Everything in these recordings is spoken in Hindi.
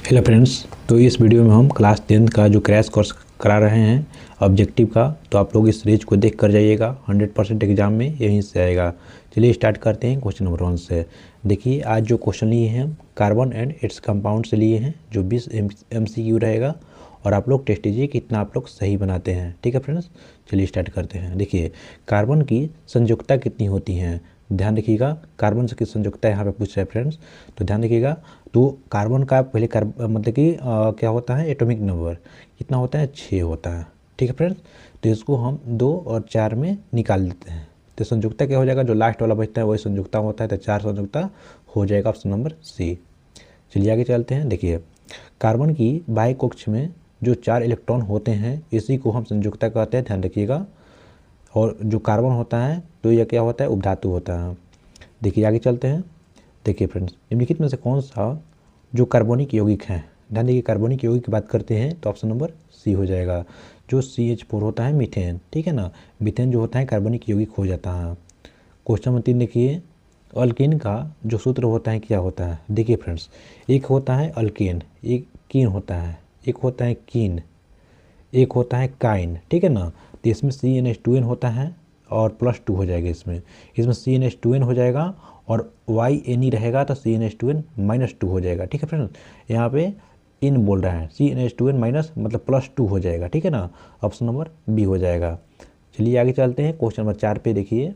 हेलो फ्रेंड्स, तो इस वीडियो में हम क्लास 10th का जो क्रैश कोर्स करा रहे हैं ऑब्जेक्टिव का, तो आप लोग इस सीरीज को देख कर जाइएगा। 100% एग्जाम में यहीं से आएगा। चलिए स्टार्ट करते हैं क्वेश्चन नंबर 1 से। देखिए, आज जो क्वेश्चन लिए हैं कार्बन एंड इट्स कंपाउंड से लिए हैं, जो 20 MCQ रहेगा और आप लोग टेस्ट कीजिए कितना आप लोग सही बनाते हैं। ठीक है फ्रेंड्स, चलिए स्टार्ट करते हैं। देखिए, कार्बन की संयुक्ता कितनी होती हैं, ध्यान रखिएगा। कार्बन से किस संयुक्ता यहाँ पे पूछ रहे हैं फ्रेंड्स, तो ध्यान रखिएगा। तो कार्बन का पहले मतलब कि क्या होता है, एटॉमिक नंबर कितना होता है, 6 होता है। ठीक है फ्रेंड्स, तो इसको हम 2 और 4 में निकाल देते हैं, तो संयुक्ता क्या हो जाएगा, जो लास्ट वाला बचता है वही संयुक्ता होता है, तो 4 संयुक्ता हो जाएगा, ऑप्शन नंबर सी। चलिए आगे चलते हैं। देखिए, कार्बन की बाह्य कक्ष में जो 4 इलेक्ट्रॉन होते हैं इसी को हम संयुक्ता कहते हैं, ध्यान रखिएगा। और जो कार्बन होता है तो यह क्या होता है, उपधातु होता है। देखिए आगे चलते हैं। देखिए फ्रेंड्स, निम्नलिखित में से कौन सा जो कार्बनिक यौगिक हैं, ध्यान देखिए, कार्बनिक यौगिक की बात करते हैं तो ऑप्शन नंबर सी हो जाएगा, जो CH4 होता है, मीथेन। ठीक है ना, मीथेन जो होता है कार्बनिक यौगिक हो जाता है। क्वेश्चन नंबर 3 देखिए, अल्कीन का जो सूत्र होता है क्या होता है। देखिए फ्रेंड्स, एक होता है अल्कीन, एक कीन होता है, एक होता है कीन, एक होता है काइन। ठीक है ना, तो इसमें CnH2n होता है और +2 हो जाएगा। इसमें CnH2n हो जाएगा और YNE रहेगा तो CnH2n -2 हो जाएगा। ठीक है फ्रेंड्स, यहाँ पे इन बोल रहा है, CnH2n माइनस मतलब +2 हो जाएगा। ठीक है ना, ऑप्शन नंबर बी हो जाएगा। चलिए आगे चलते हैं। क्वेश्चन नंबर 4 पे देखिए,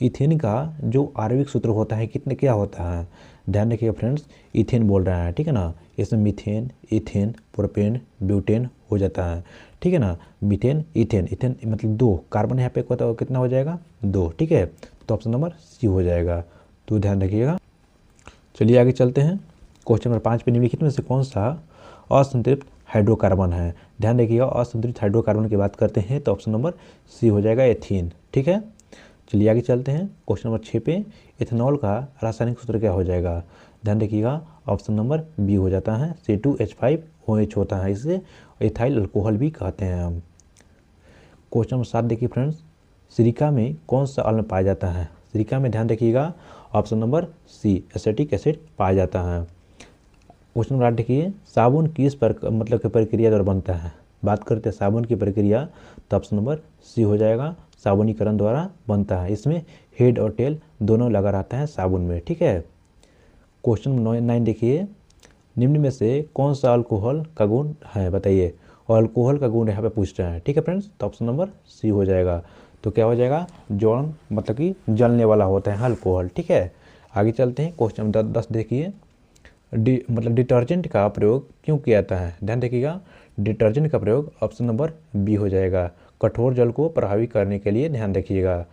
इथेन का जो आणविक सूत्र होता है कितने क्या होता है, ध्यान रखिएगा फ्रेंड्स, इथेन बोल रहा है। ठीक है ना, इसमें मीथेन, इथेन, प्रोपेन, ब्यूटेन हो जाता है। ठीक है ना, मीथेन, इथेन, इथेन मतलब 2, कार्बन यहाँ पे कितना हो जाएगा, 2। ठीक है, तो ऑप्शन नंबर सी हो जाएगा, तो ध्यान रखिएगा। चलिए आगे चलते हैं। क्वेश्चन नंबर 5 पे, निम्नलिखित में से कौन सा असंतृप्त हाइड्रोकार्बन है, ध्यान रखिएगा। असंतृप्त हाइड्रोकार्बन की बात करते हैं तो ऑप्शन नंबर सी हो जाएगा, एथीन। ठीक है, चलिए आगे चलते हैं। क्वेश्चन नंबर 6 पे, इथेनॉल का रासायनिक सूत्र क्या हो जाएगा, ध्यान रखिएगा, ऑप्शन नंबर बी हो जाता है, C2H5OH होता है, इसे इथाइल अल्कोहल भी कहते हैं हम। क्वेश्चन नंबर 7 देखिए फ्रेंड्स, सिलिका में कौन सा अम्ल पाया जाता है, सिलिका में ध्यान रखिएगा, option number C, acetic acid पाया जाता है। क्वेश्चन नंबर 8 देखिए, साबुन किस मतलब की प्रक्रिया द्वारा बनता है, बात करते हैं साबुन की प्रक्रिया तो ऑप्शन नंबर सी हो जाएगा, साबुनीकरण द्वारा बनता है। इसमें हेड और टेल दोनों लगा रहता है साबुन में। ठीक है, क्वेश्चन नंबर 9 देखिए, निम्न में से कौन सा अल्कोहल का गुण है, बताइए। और अल्कोहल का गुण यहाँ पे पूछ रहे हैं। ठीक है फ्रेंड्स, तो ऑप्शन नंबर सी हो जाएगा, तो क्या हो जाएगा, जौन मतलब कि जलने वाला होता है अल्कोहल। ठीक है, आगे चलते हैं। क्वेश्चन नंबर 10 देखिए, मतलब डिटर्जेंट का प्रयोग क्यों किया जाता है, ध्यान देखिएगा, डिटर्जेंट का प्रयोग ऑप्शन नंबर बी हो जाएगा, कठोर जल को प्रभावी करने के लिए, ध्यान रखिएगा।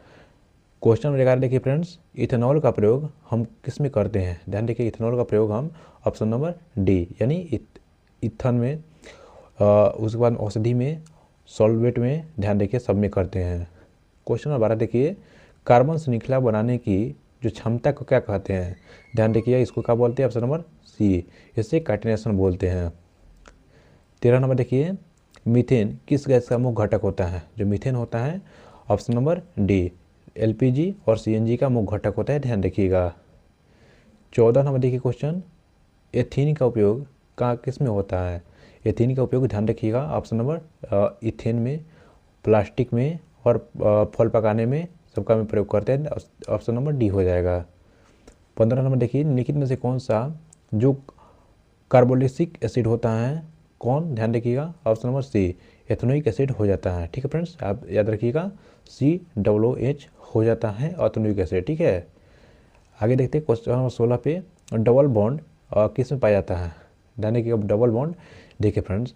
क्वेश्चन नंबर 11 देखिए फ्रेंड्स, इथेनॉल का प्रयोग हम किस में करते हैं, ध्यान देखिए, इथेनॉल का प्रयोग हम ऑप्शन नंबर डी यानी इथन में, उसके बाद औषधि में, सॉल्वेट में, ध्यान देखिए सब में करते हैं। क्वेश्चन नंबर 12 देखिए, कार्बन श्रृंखला बनाने की जो क्षमता को क्या कहते हैं, ध्यान देखिए, इसको क्या बोलते हैं, ऑप्शन नंबर सी, इसे काइटिनेशन बोलते हैं। 13 नंबर देखिए, मीथेन किस गैस का मुख्य घटक होता है, जो मीथेन होता है ऑप्शन नंबर डी, LPG और CNG का मुख्य घटक होता है, ध्यान रखिएगा। 14 नंबर देखिए क्वेश्चन, एथीन का उपयोग कहाँ किस में होता है, एथीन का उपयोग ध्यान रखिएगा, ऑप्शन नंबर इथेन में, प्लास्टिक में और फल पकाने में सबका में प्रयोग करते हैं, ऑप्शन नंबर डी हो जाएगा। 15 नंबर देखिए, निम्नलिखित में से कौन सा जो कार्बोलिक एसिड होता है, कौन, ध्यान रखिएगा, option number C, ethanoic acid हो जाता है। ठीक है फ्रेंड्स, आप याद रखिएगा, COOH हो जाता है एथेनोइक एसिड। ठीक है, आगे देखते हैं। क्वेश्चन नंबर 16 पे, डबल बॉन्ड किस में पाया जाता है, ध्यान रखिएगा, डबल बॉन्ड देखिए फ्रेंड्स,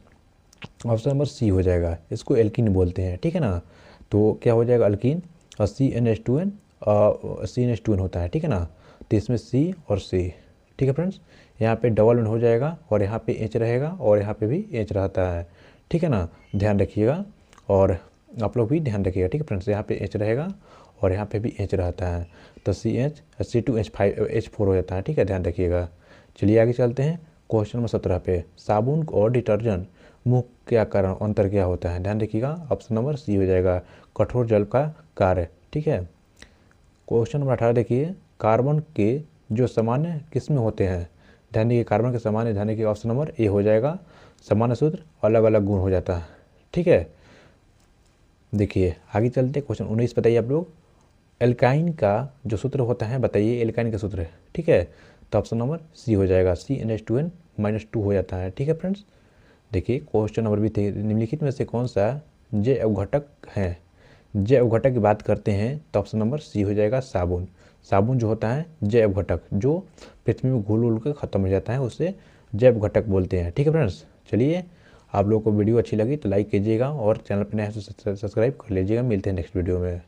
ऑप्शन नंबर सी हो जाएगा, इसको एल्कीन बोलते हैं। ठीक है ना, तो क्या हो जाएगा, अल्कीन और CnH2n होता है। ठीक है ना, तो इसमें सी और सी। ठीक है फ्रेंड्स, यहाँ पे डबल बॉन्ड हो जाएगा और यहाँ पे H रहेगा और यहाँ पे भी H रहता है। ठीक है ना, ध्यान रखिएगा और आप लोग भी ध्यान रखिएगा। ठीक है फ्रेंड्स, यहाँ पे H रहेगा और यहाँ पे भी H रहता है, तो C2H4 हो जाता है। ठीक है, ध्यान रखिएगा। चलिए आगे चलते हैं। क्वेश्चन नंबर 17 पे, साबुन और डिटर्जेंट मुख्य क्या कारण अंतर क्या होता है, ध्यान रखिएगा, ऑप्शन नंबर सी हो जाएगा, कठोर जल का कार्य। ठीक है, क्वेश्चन नंबर 18 देखिए, कार्बन के जो सामान्य किस्में होते हैं, धान्य के कार्बन के सामान्य धान्य के ऑप्शन नंबर ए हो जाएगा। सामान्य सूत्र अलग अलग गुण हो जाता है। ठीक है, देखिए आगे चलते क्वेश्चन 19 बताइए आप लोग। एल्काइन का जो सूत्र होता है बताइए, एल्काइन का सूत्र है। ठीक है, तो ऑप्शन नंबर सी हो जाएगा, CnH2n-2 हो जाता है। ठीक है फ्रेंड्स, देखिए क्वेश्चन नंबर भी थे, निम्नलिखित में से कौन सा जैव अवघटक है। जैव अवघटक की बात करते हैं तो ऑप्शन नंबर सी हो जाएगा, साबुन। साबुन जो होता है जैव अवघटक, जो पृथ्वी में घुल उल कर खत्म हो जाता है, उसे जैव अवघटक बोलते हैं। ठीक है फ्रेंड्स, चलिए आप लोगों को वीडियो अच्छी लगी तो लाइक कीजिएगा और चैनल पर नया है तो सब्सक्राइब कर लीजिएगा। मिलते हैं नेक्स्ट वीडियो में।